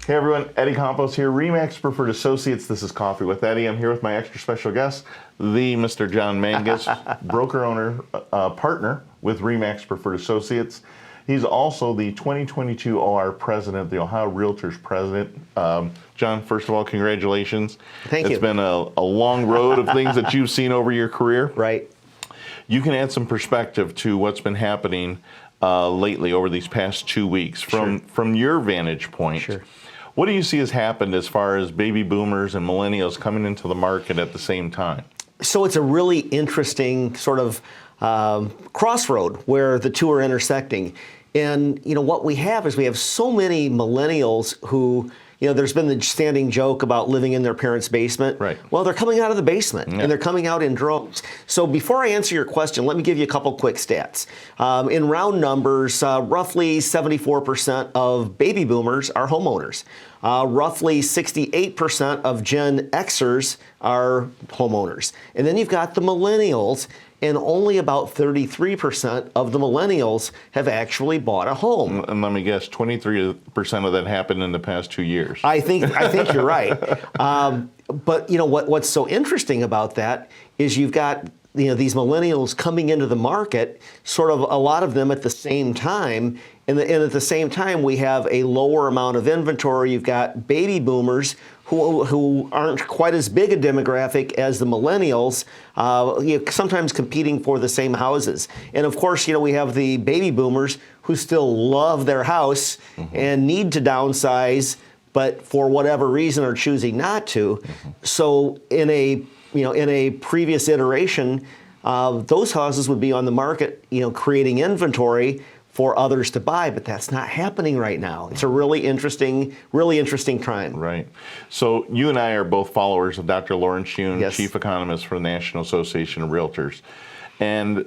Hey everyone, Eddie Campos here, RE/MAX Preferred Associates. This is Coffee with Eddie. I'm here with my extra special guest, the Mr. John Mangas, broker owner, partner with RE/MAX Preferred Associates. He's also the 2022 OR president, the Ohio Realtors president. John, first of all, congratulations. Thank you. It's been a long road of things that you've seen over your career. Right. You can add some perspective to what's been happening lately over these past 2 weeks from your vantage point. Sure. What do you see has happened as far as baby boomers and millennials coming into the market at the same time? So it's a really interesting sort of crossroad where the two are intersecting. And what we have is we have so many millennials who, there's been the standing joke about living in their parents' basement. Right. Well, they're coming out of the basement, and they're coming out in droves. So before I answer your question, let me give you a couple quick stats. In round numbers, roughly 74% of baby boomers are homeowners. Roughly 68% of Gen Xers are homeowners. And then you've got the millennials, and only about 33% of the millennials have actually bought a home. And let me guess, 23% of that happened in the past 2 years. I think you're right. But what's so interesting about that is you've got these millennials coming into the market, sort of a lot of them at the same time. And at the same time, we have a lower amount of inventory. You've got baby boomers who aren't quite as big a demographic as the millennials, sometimes competing for the same houses. And of course, we have the baby boomers who still love their house and need to downsize, but for whatever reason are choosing not to. So in a previous iteration, those houses would be on the market, creating inventory for others to buy, but that's not happening right now. It's a really interesting time. Right. So you and I are both followers of Dr. Lawrence Yun, Yes. Chief Economist for the National Association of Realtors. And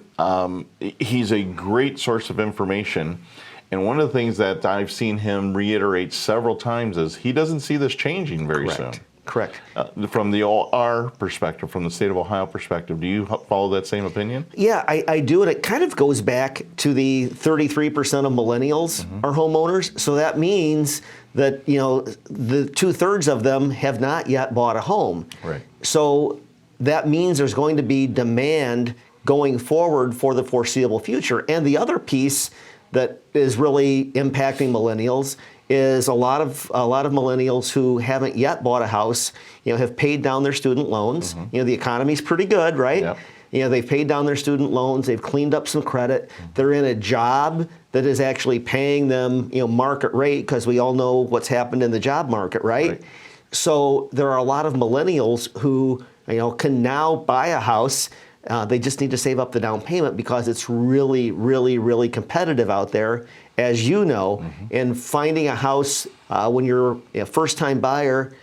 he's a great source of information. And one of the things that I've seen him reiterate several times is he doesn't see this changing very soon. Correct. From the OR perspective, from the state of Ohio perspective, do you follow that same opinion? Yeah, I do, and it kind of goes back to the 33% of millennials are homeowners. So that means that the 2/3 of them have not yet bought a home. Right. So that means there's going to be demand going forward for the foreseeable future. And the other piece that is really impacting millennials is a lot of millennials who haven't yet bought a house, have paid down their student loans. The economy's pretty good, right? Yep. They've paid down their student loans. They've cleaned up some credit. They're in a job that is actually paying them, market rate, because we all know what's happened in the job market, right? So there are a lot of millennials who, can now buy a house. They just need to save up the down payment because it's really, really, really competitive out there, as you know. And finding a house when you're a first-time buyer,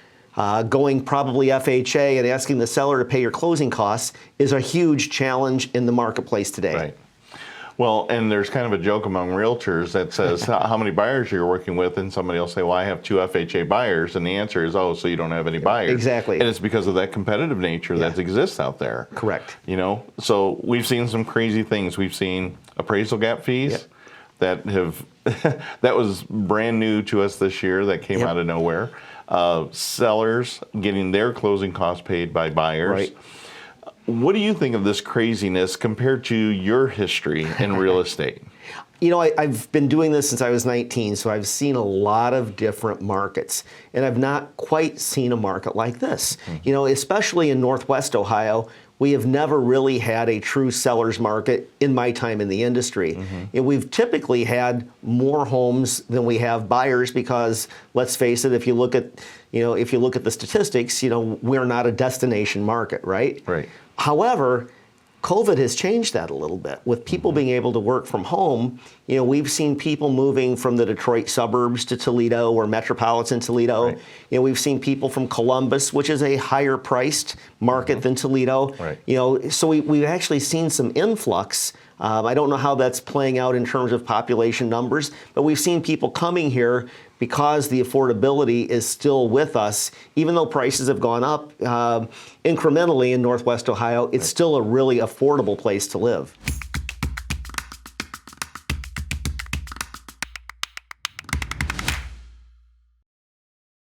going probably FHA and asking the seller to pay your closing costs is a huge challenge in the marketplace today. Right. Well, and there's kind of a joke among realtors that says how many buyers you're working with, and somebody will say, well, I have 2 FHA buyers, and the answer is, oh, so you don't have any buyers. Exactly. And it's because of that competitive nature that exists out there. Correct. So we've seen some crazy things. We've seen appraisal gap fees that have, that was brand new to us this year, that came out of nowhere. Sellers getting their closing costs paid by buyers. Right. What do you think of this craziness compared to your history in real estate? I've been doing this since I was 19, so I've seen a lot of different markets, and I've not quite seen a market like this. Especially in Northwest Ohio, we have never really had a true seller's market in my time in the industry. And we've typically had more homes than we have buyers because, let's face it, if you look at the statistics, we're not a destination market, right? Right. However, COVID has changed that a little bit. With people being able to work from home, we've seen people moving from the Detroit suburbs to Toledo or metropolitan Toledo. Right. We've seen people from Columbus, which is a higher priced market than Toledo. Right. So we've actually seen some influx. I don't know how that's playing out in terms of population numbers, but we've seen people coming here because the affordability is still with us. Even though prices have gone up incrementally in Northwest Ohio, it's still a really affordable place to live.